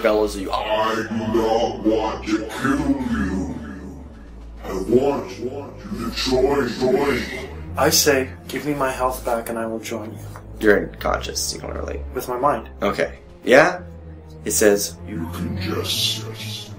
bellows at you. I do not want to kill you. I want you to join me. I say, give me my health back and I will join you. You're unconscious, you can't relate. With my mind. Okay. Yeah? It says, You can just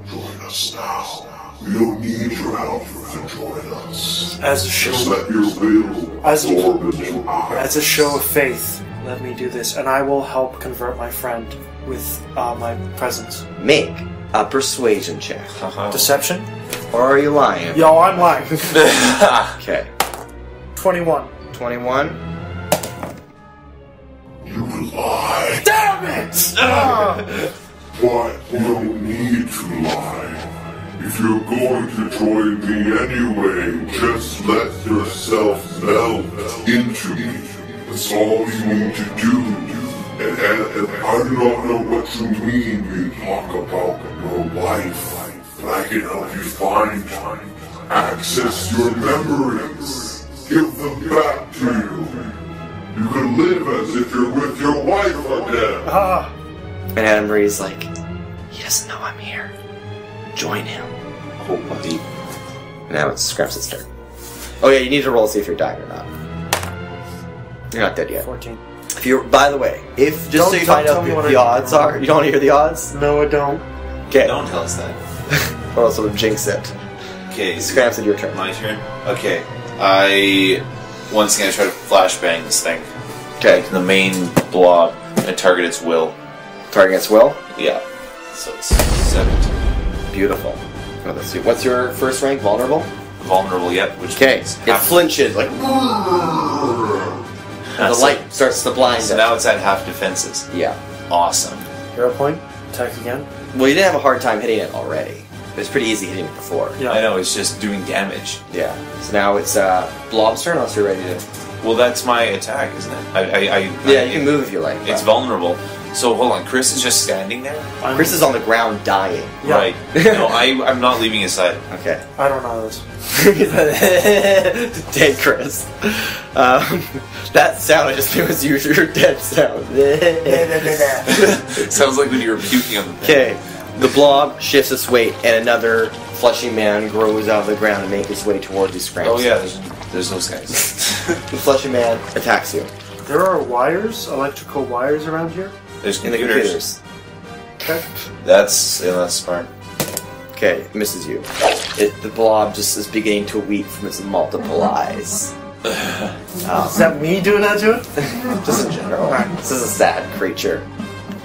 join us now. We don't need your help to join us. As a show, Just let your will absorb into ours. as a show of faith, let me do this, and I will help convert my friend with my presence. make a persuasion check. Deception? Or are you lying? Yo, I'm lying. Okay. 21. 21. You lie. Damn it! But you don't need to lie. If you're going to join me anyway, just let yourself melt into me. That's all you need to do. And I do not know what you mean when you talk about your life. But I can help you find access your memories. Give them back to you. You can live as if you're with your wife again. And Anna Marie's like, he doesn't know I'm here. Join him. Oh, buddy. Now it's Scraps' turn. Oh yeah, you need to roll to see if you're dying or not. You're not dead yet. 14. If you're, by the way, if just so you Don't find tell out me what what the I odds are, you don't want to hear the odds? No, I don't. Okay. Don't tell us that. Or else it'll jinx it. Okay. Scraps, it's your turn. My turn? Okay. Once again, I try to flashbang this thing. Okay. The main blob and target its will. Target its will? Yeah. So it's 17. Beautiful. Oh, let's see. What's your first rank? Vulnerable? Vulnerable, yep. Which Okay. means It flinches, like... And the light starts to blind So it. now it's at half defenses. Yeah. Awesome. Hero point. Attack again. Well, you didn't have a hard time hitting it already. It was pretty easy hitting it before. Yeah. I know, it's just doing damage. Yeah. So now it's Blob's turn, unless you're ready to... Well, that's my attack, isn't it? Yeah, you can move if you like. It's vulnerable. So hold on, Chris is just standing there? Chris is on the ground dying. Yeah. Right. No, I'm not leaving his side. Okay. I don't know this. Dead Chris. That sound I just made was your dead sound. Sounds like when you were puking on the Okay. The blob shifts its weight, and another fleshy man grows out of the ground and makes his way towards these scramps. Oh yeah, there's those guys. The fleshy man attacks you. There are wires, electrical wires around here. There's In the computers. Okay. That's smart. Okay, misses you. The blob just is beginning to weep from its multiple eyes. Is that me doing that to it? Just in general. This is a sad creature.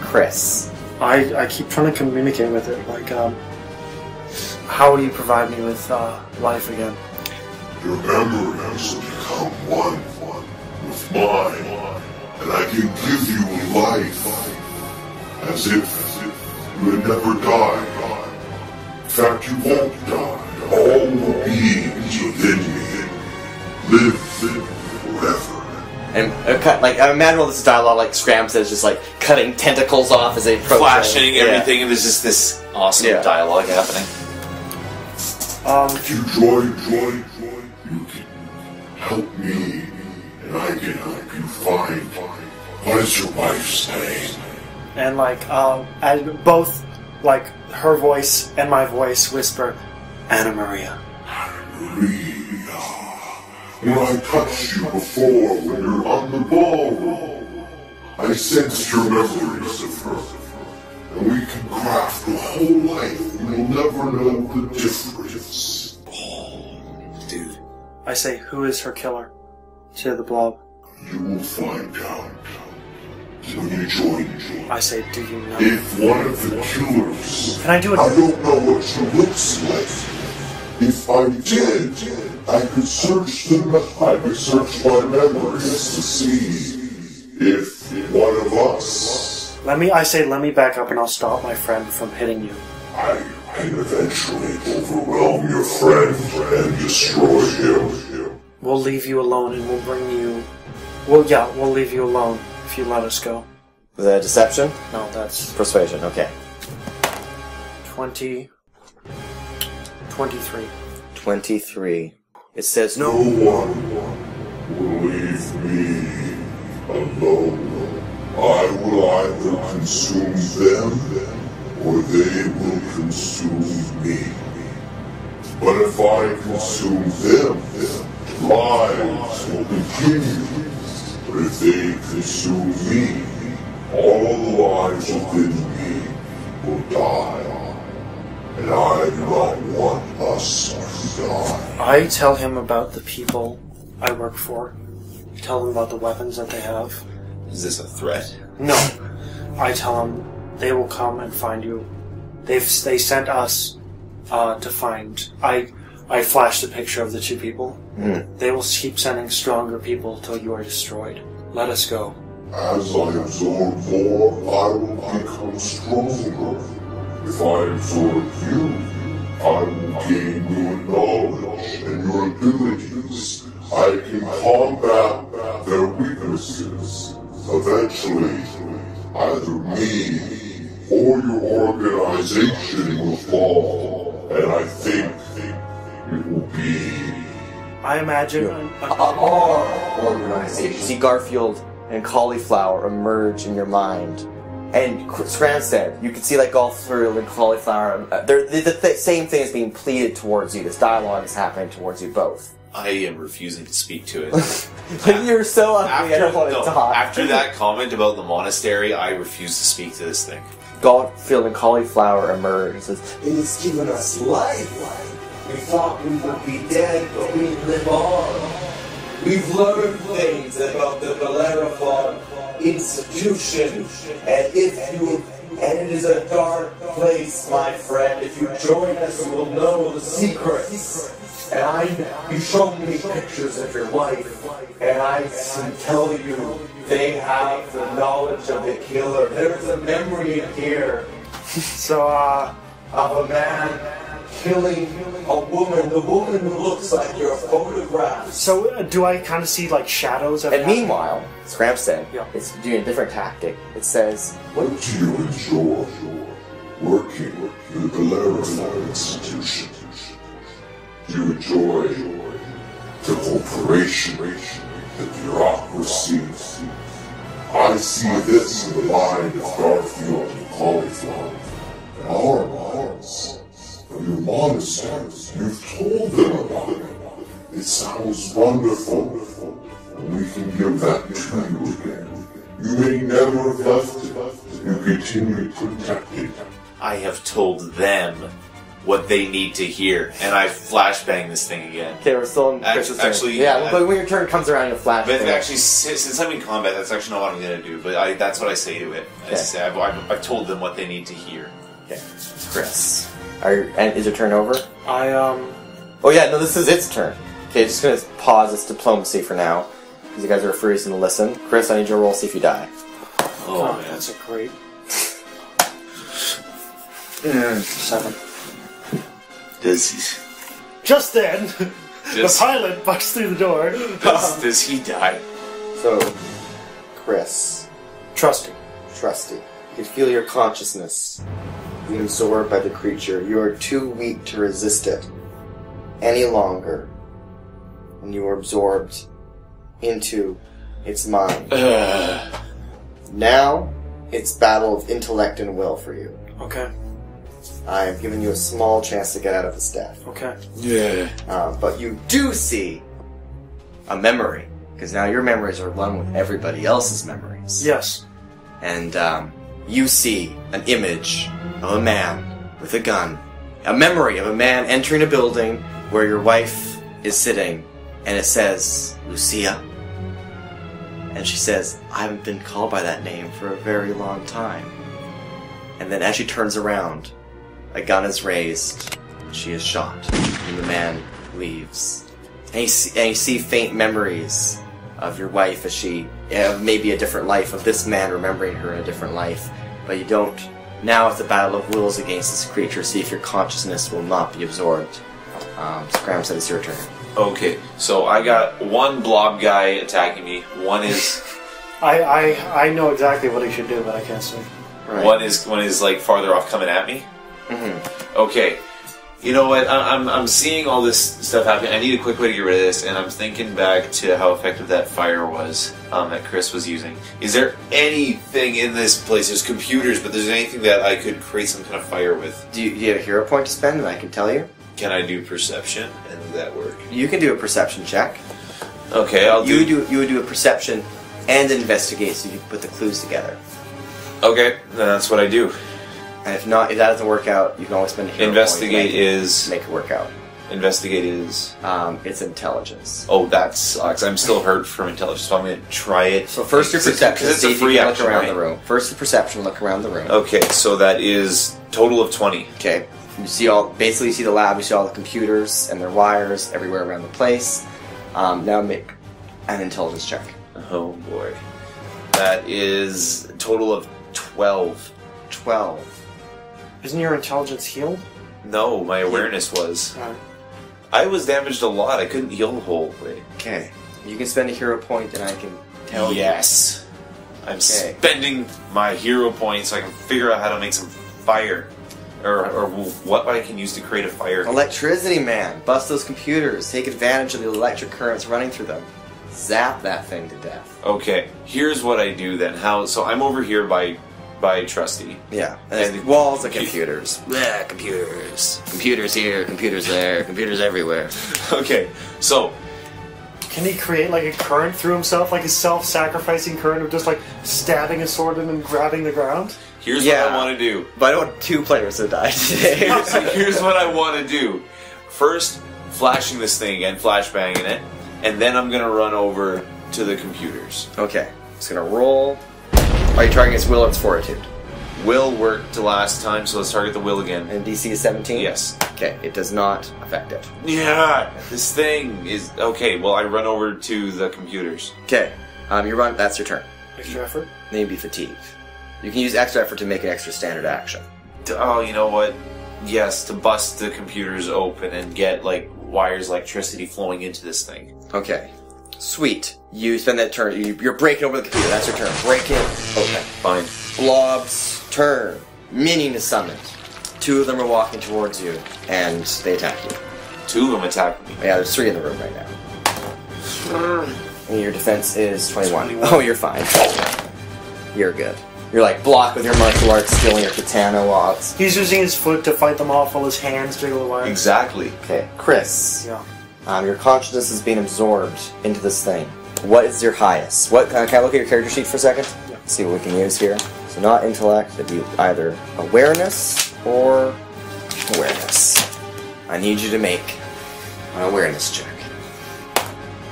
Chris. I keep trying to communicate with it. Like, how will you provide me with life again? Your memories become one with mine, and I can give you life as if you had never died. In fact, you won't die. All the beings within me live forever. And I imagine all this dialogue, like Scram says, just like cutting tentacles off as they approach. Flashing Yeah. everything, and there's just this awesome dialogue happening. If you join, you can help me, and I can help you find what is your wife's name. And like, and both, like, her voice and my voice whisper, Anna Maria. Maria. When I touched you before when you're on the ballroom, I sensed your memories of her. And we can craft a whole life. We'll never know the difference. Dude. I say, who is her killer? To the blob. You will find out when you join me. I say, do you know? If one of the killers... Can I do it? I don't know what she looks like. If I did, I could search them. I could search my memories to see if one of us... Let me back up and I'll stop my friend from hitting you. I can eventually overwhelm your friend and destroy him. We'll leave you alone and we'll bring you... Well, yeah, we'll leave you alone if you let us go. Was that a deception? No, that's... Persuasion, okay. 23. 23. It says No one will leave me alone. I will either consume them or I consume them, lives will continue. But if they consume me, all the lives within me will die. And I do not want us to die. I tell him about the people I work for. Tell them about the weapons that they have. Is this a threat? No. I tell them they will come and find you. They sent us to find... I flash the picture of the two people. They will keep sending stronger people till you are destroyed. Let us go. As I absorb more, I will become stronger. If I absorb you, I will gain your knowledge and your abilities. I can combat their weaknesses. Eventually, either me or your organization will fall, and I think it will be... I imagine... Our organization. You see Garfield and Cauliflower emerge in your mind. And Scramstead, you can see like Garfield and Cauliflower, the same thing is being pleaded towards you. This dialogue is happening towards you both. I am refusing to speak to it. You're so ugly, I don't want to talk. After that comment about the monastery, I refuse to speak to this thing. Garfield and Cauliflower emerge and says, It has given us life. We thought we would be dead, but we live on. We've learned things about the Bellerophon institution, and it is a dark place, my friend. If you join us, you will know the secrets. And you showed me pictures of your wife, and I can tell you they have the knowledge of the killer. There's a memory in here. So, Of a man killing a woman. The woman who looks like your photograph. So, do I kind of see, like, shadows of and that? meanwhile, Scramstead, Yeah. it's doing a different tactic. It says, Do you enjoy working in the Bellerophon institution? Do you enjoy the corporation, the bureaucracy? I see this in the mind of Garfield and Cauliflower. And our minds, from your monasteries, you've told them about it. It sounds wonderful, and we can give that to you again. You may never have left it. You continue protecting it. I have told them what they need to hear, and I flashbang this thing again. okay, we're still in Chris's turn. Actually, yeah, but when your turn comes around, you'll flash. But actually, since I'm in combat, that's actually not what I'm going to do, but that's what I say to it. I say, I've told them what they need to hear. Okay, Chris. And is your turn over? I, Oh yeah, no, this is its turn. Okay, just gonna pause this diplomacy for now, because you guys are freezing to listen. Chris, I need you to roll, see if you die. Oh, man. that's a great... 7. Does he... Just then, the pilot busts through the door. Does he die? So, Chris, Trusting. Trusty, you can feel your consciousness being absorbed by the creature. You are too weak to resist it any longer, and you are absorbed into its mind. Now, it's battle of intellect and will for you. Okay. I have given you a small chance to get out of this death. Okay. Yeah. But you do see a memory, because now your memories are one with everybody else's memories. Yes. And you see an image of a man with a gun. A memory of a man entering a building where your wife is sitting, and it says, Lucia. And she says, I haven't been called by that name for a very long time. And then as she turns around, a gun is raised, she is shot, and the man leaves. And you see faint memories of your wife as she, maybe a different life, of this man remembering her in a different life. But you don't. Now it's a battle of wills against this creature, see if your consciousness will not be absorbed. Scram said it's your turn. Okay, so I got one blob guy attacking me. One is... I know exactly what he should do, but I can't say. Right. One is like farther off coming at me. Mm-hmm. Okay, you know what? I'm seeing all this stuff happen. I need a quick way to get rid of this, and I'm thinking back to how effective that fire was that Chris was using. Is there anything in this place? There's computers, but there's anything that I could create some kind of fire with? Do you have a hero point to spend that I can tell you? Can I do perception? And does that work? You can do a perception check. Okay, You would do a perception and investigate, so you can put the clues together. Okay, then that's what I do. And if not, if that doesn't work out, you can always spend a hero Investigate point is... to make it work out. Investigate is... It's intelligence. Oh, that sucks. I'm still hurt from intelligence, so I'm going to try it. So first your perception. Because it's see a if you free can action, look around right? the room. First the perception, look around the room. Okay, so that is total of 20. Okay. You see basically you see the lab, you see all the computers and their wires everywhere around the place. Now make an intelligence check. Oh boy. That is a total of 12. 12. Isn't your intelligence healed? No, my awareness was. I was damaged a lot. I couldn't heal the whole way. Okay. You can spend a hero point and I can tell you. Yes. I'm spending my hero point so I can figure out how to make some fire. Or what I can use to create a fire. Electricity, man. Bust those computers. Take advantage of the electric currents running through them. Zap that thing to death. Okay, here's what I do then. So I'm over here by Trusty. Yeah. And the walls of computers. Yeah, computers. Computers here, computers there, computers everywhere. Okay, so... Can he create like a current through himself, like a self-sacrificing current of just like stabbing a sword in and grabbing the ground? Here's what I want to do. But I don't want 2 players to die today. Here's what I want to do. First, flashing this thing again, flashbanging it, and then I'm going to run over to the computers. Okay. It's going to roll. Are you targeting its will or its fortitude? Will worked last time, so let's target the will again. And DC is 17? Yes. Okay, it does not affect it. Yeah! This thing is... Okay, well, I run over to the computers. Okay, you run, that's your turn. Extra effort? Then you'd be fatigued. You can use extra effort to make an extra standard action. Oh, you know what? Yes, to bust the computers open and get, like, wires of electricity flowing into this thing. Okay. Sweet. You spend that turn, you're breaking open the computer, that's your turn. Break it open. Fine. Blobs, turn. Minion is summoned. 2 of them are walking towards you, and they attack you. 2 of them attack me. Yeah, there's 3 in the room right now. And your defense is 21. 21. Oh, you're fine. You're good. You're like blocked with your martial arts skill and your katana walks. He's using his foot to fight them off while his hands jiggle the wire. Exactly. Okay, Chris. Yeah. Your consciousness is being absorbed into this thing. What is your highest? What can I look at your character sheet for a second? Yeah. See what we can use here. So not intellect, it'd be either awareness or awareness. I need you to make an awareness check.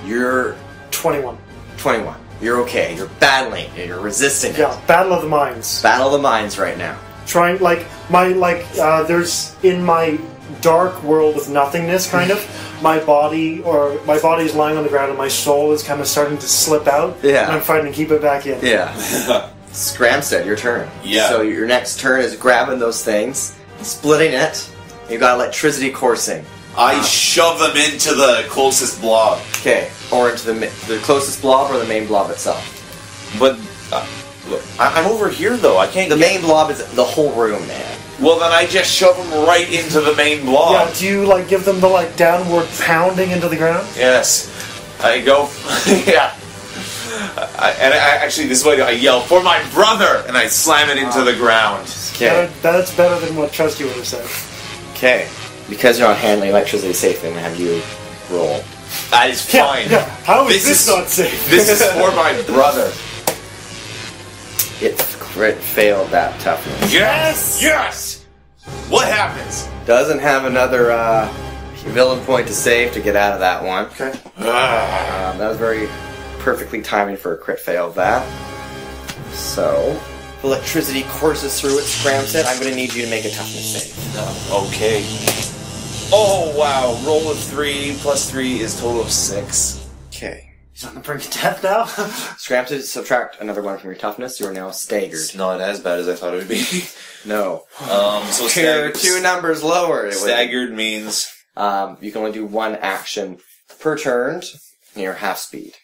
You're 21. 21. You're okay. You're battling. You're resisting it. Yeah, Battle of the Minds. Battle of the minds right now. Trying, there's, in my dark world of nothingness, kind of, my body is lying on the ground and my soul is kind of starting to slip out. Yeah. And I'm fighting to keep it back in. Yeah. Scramstead, your turn. Yeah. So your next turn is grabbing those things, splitting it. You've got electricity coursing. I shove them into the closest blob. Okay. Or into the closest blob or the main blob itself. But, look, I'm over here, though. I can't The main blob is the whole room, man. Well, then I just shove them right into the main blob. Yeah, do you, give them the, downward pounding into the ground? Yes. I go... yeah. Actually, this is what I do. I yell, "For my brother!" And I slam it into the ground. Okay. That's better than what Trusty would have said. Okay. Because you're not handling electricity safely, I'm going to have you roll. That is fine. Yeah. How is This this is- not safe? This is for my brother. It crit failed that toughness. Yes! Yes! What happens? Doesn't have another villain point to save to get out of that one. Okay. That was very perfectly timing for a crit fail of that. So, electricity courses through it, scrams it. I'm going to need you to make a toughness save. Okay. Oh, wow. Roll of 3 plus 3 is total of 6. Okay. He's on the brink of death now? Scram to subtract another one from your toughness. You are now staggered. It's not as bad as I thought it would be. No. So You're 2 numbers lower. It would- Staggered means... you can only do 1 action per turn, and you're half speed.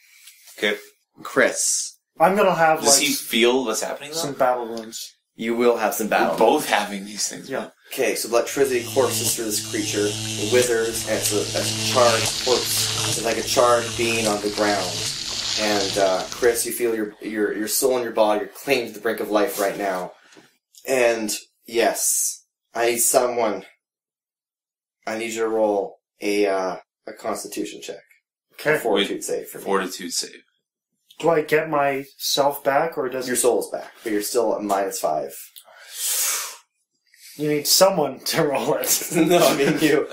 Okay. Chris. I'm gonna have, Does he feel what's happening, though? some battle wounds. You will have some battle. We're both having these things. Yeah. Okay, so the electricity courses through this creature, it withers, and it's a charred corpse. It's like a charred being on the ground. And Chris, you feel your soul and your body are clinging to the brink of life right now. And yes, I need someone I need you to roll a Constitution check. Okay. A fortitude save for me. Fortitude save. Do I get myself back, or does Your soul's back, but you're still at -5. you need someone to roll it? No, I mean you.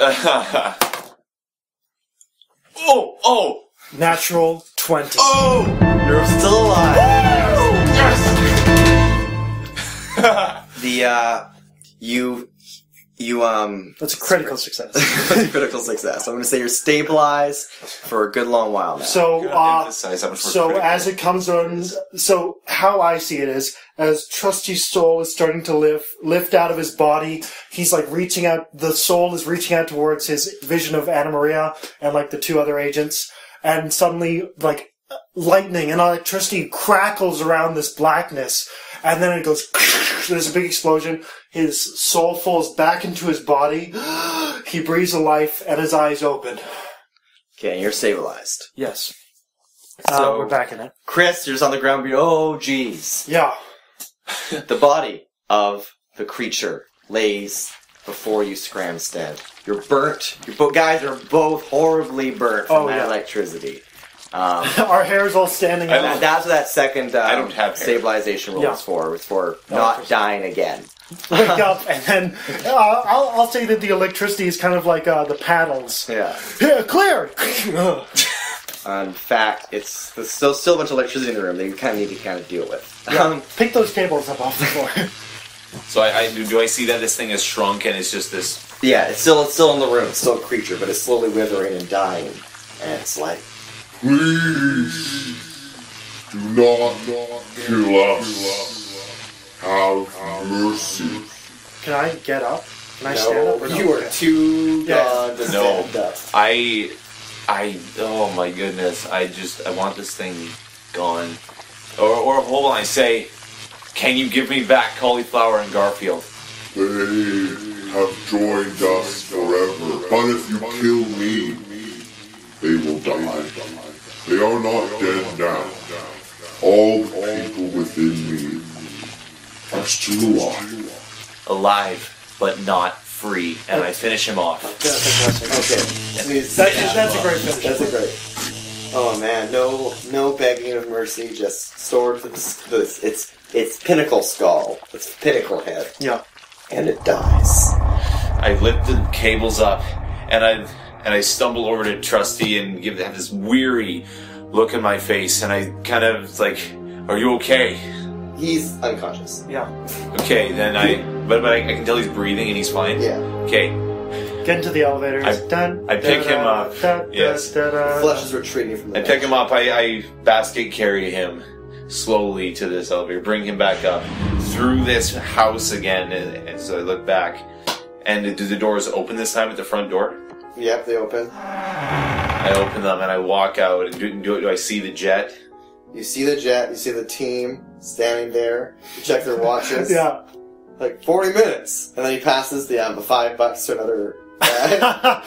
Oh! Natural 20. Oh! You're still alive. Yes! That's a critical success. critical success. I'm going to say you're stabilized for a good long while now. So, Emphasize how much more critical. as it comes on, so how I see it is, as Trusty's soul is starting to lift out of his body, he's like reaching out, the soul is reaching out towards his vision of Anna Maria and like the two other agents, and suddenly like lightning and electricity crackles around this blackness, and then it goes, there's a big explosion, his soul falls back into his body, he breathes a life, and his eyes open. Okay, and you're stabilized. Yes. So- we're back in it. Chris, you're just on the ground being, oh, jeez. Yeah. The body of the creature lays before you, Scramstead. You're burnt. You guys are both horribly burnt from that electricity. Our hair is all standing And up. that's what that second I don't have hair. stabilization roll Yeah. is for. It's for not dying again. Wake up, and then I'll say that the electricity is kind of like the paddles. Yeah. Yeah, clear! In fact, there's still a bunch of electricity in the room that you kind of need to kind of deal with. Pick those tables up off the floor. So do I see that this thing has shrunk and it's just this... Yeah, it's still in the room. It's still a creature, but it's slowly withering and dying. And it's like, Please do not kill us. Have mercy. Can I get up? Can I stand up? Or no? you are too gone to No. stand up. Oh my goodness, I want this thing gone. Or hold on, I say, can you give me back Cauliflower and Garfield? They have joined us forever. But if you kill me, they will die. They are not dead now. All the people within me are still alive. Alive, but not free. And I finish him off. That's Okay. Please. That's a great finish. That's a great. Oh man, no begging of mercy. Just sword to its pinnacle skull. Its pinnacle head, Yeah. and it dies. I lift the cables up, and I stumble over to Trusty and have this weary look in my face, and I kind of like, "Are you okay?" He's unconscious. Yeah. Okay, then but I can tell he's breathing and he's fine. Yeah. Okay, Get into the elevator. I pick him up. Yes. Flesh is retreating from the I pick him up. I basket carry him slowly to this elevator, bring him back up through this house again, and so I look back, and do the doors open this time at the front door? Yep, they open. I open them and I walk out, and do I see the jet? You see the jet, you see the team standing there, you check their watches. Yeah. Like 40 minutes. And then he passes the $5 to another guy.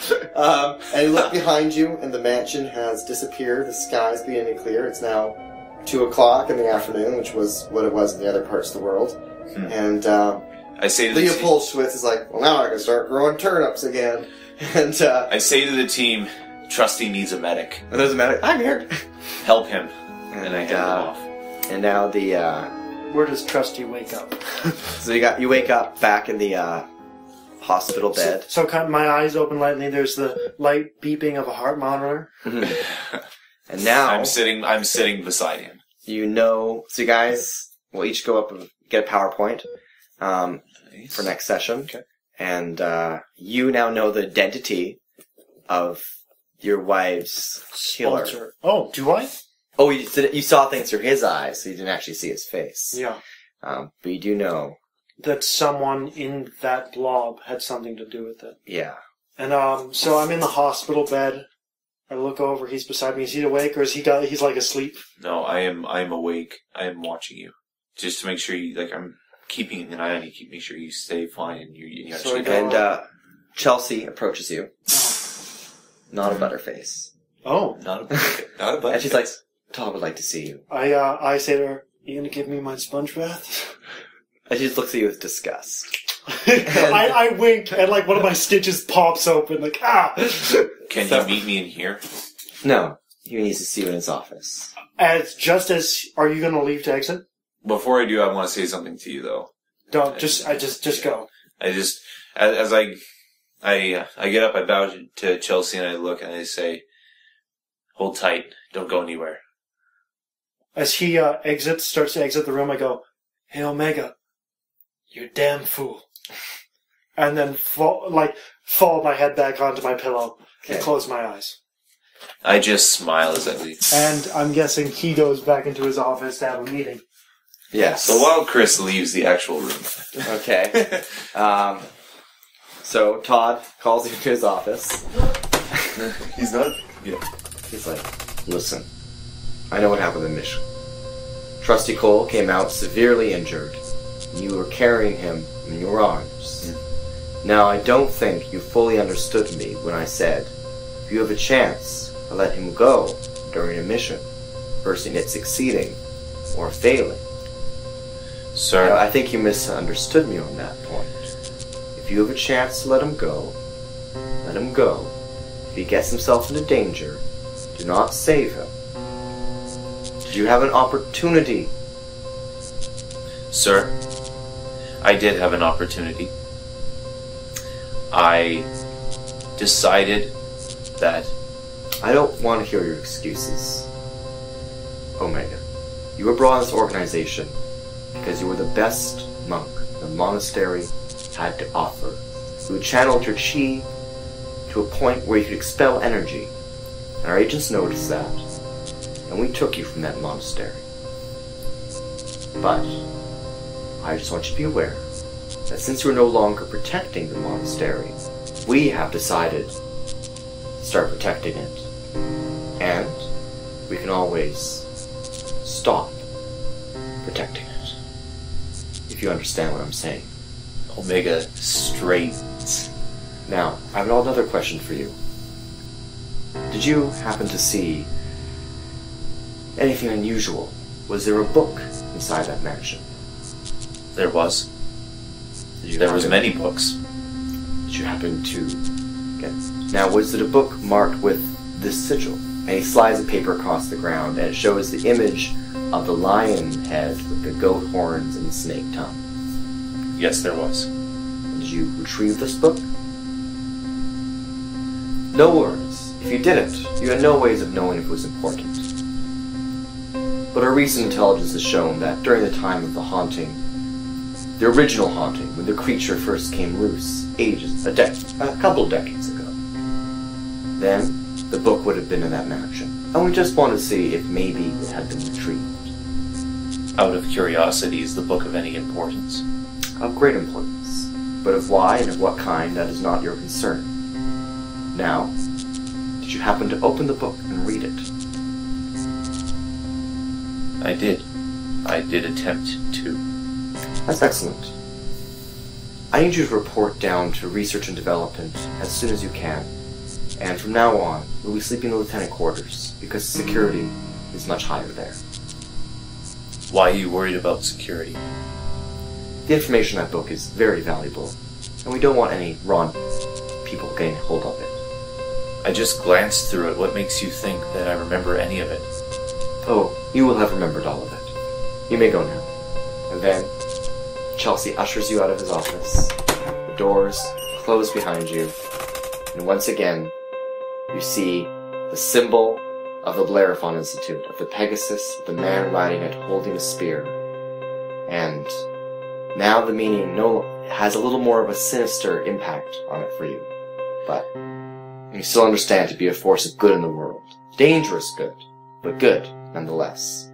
And you look behind you and the mansion has disappeared. The sky's beginning to clear. It's now 2 o'clock in the afternoon, which was what it was in the other parts of the world. And I say to the Leopold Schwitz is like, well, now I can start growing turnips again. And I say to the team, Trusty needs a medic. it doesn't matter. I'm here. Help him. And I head off. And now the Where does Trusty wake up? so you wake up back in the hospital bed. So kind of my eyes open lightly. There's the light beeping of a heart monitor. And now I'm sitting beside him. you know. So you guys will each go up and get a PowerPoint for next session. Okay. And you now know the identity of your wife's killer. Sponsor. Oh, do I? Oh, you saw things through his eyes, so you didn't actually see his face. Yeah. But you do know. That someone in that blob had something to do with it. Yeah. And so I'm in the hospital bed. I look over. He's beside me. Is he awake or is he's like asleep? No, I am awake. I am watching you, just to make sure I'm keeping an eye on you, make sure you stay fine and you So actually. And Chelsea approaches you. Not a butterface. Oh. Not a button. And she's like, Todd would like to see you. I say to her, "You gonna give me my sponge bath?" And she just looks at you with disgust. I wink, and like one of my stitches pops open, like, ah! Can you meet me in here? No, he needs to see you in his office. Are you gonna leave to exit? Before I do, I want to say something to you, though. Don't, just go. As I get up, I bow to Chelsea and I look and I say, hold tight, don't go anywhere. As he starts to exit the room, I go, "Hey, Omega, you damn fool." And then fall my head back onto my pillow and close my eyes. I just smile as I leave. And I'm guessing he goes back into his office to have a meeting. Yes. So while Chris leaves the actual room. Okay. So Todd calls you to his office. He's not? Yeah. He's like, listen, I know what happened in the mission. Trusty Cole came out severely injured, and you were carrying him in your arms. Now, I don't think you fully understood me when I said, if you have a chance to let him go during a mission, versus it succeeding or failing. Sir, I think you misunderstood me on that point. If you have a chance to let him go, let him go. If he gets himself into danger, do not save him. Did you have an opportunity? Sir, I did have an opportunity. I decided that... I don't want to hear your excuses. Omega, you were brought in this organization because you were the best monk the monastery had to offer. You channeled your chi to a point where you could expel energy, and our agents noticed that, and we took you from that monastery. But I just want you to be aware that since you're no longer protecting the monastery, we have decided to start protecting it. And we can always stop protecting it. If you understand what I'm saying. Omega straightens. Now, I have another question for you. Did you happen to see anything unusual? Was there a book inside that mansion? There was. There was many books. Did you happen to get it? Now, was it a book marked with this sigil? And he slides the paper across the ground, and it shows the image of the lion head with the goat horns and the snake tongue. Yes, there was. Did you retrieve this book? No worries. If you didn't, you had no ways of knowing if it was important. But our recent intelligence has shown that during the time of the haunting, the original haunting, when the creature first came loose, a couple decades ago, then the book would have been in that mansion. And we just want to see if maybe it had been retrieved. Out of curiosity, is the book of any importance? Of great importance. But of why and of what kind, that is not your concern. Now, did you happen to open the book and read it? I did. I did attempt to. That's excellent. I need you to report down to research and development as soon as you can. And from now on, we'll be sleeping in the lieutenant quarters, because security is much higher there. Why are you worried about security? The information in that book is very valuable, and we don't want any wrong people getting hold of it. I just glanced through it. What makes you think that I remember any of it? Oh, you will have remembered all of it. You may go now. And then, Chelsea ushers you out of his office. The doors close behind you, and once again, you see the symbol of the Bellerophon Institute, of the Pegasus, the man riding it holding a spear. And now the meaning has a little more of a sinister impact on it for you. But you still understand to be a force of good in the world. Dangerous good, but good nonetheless.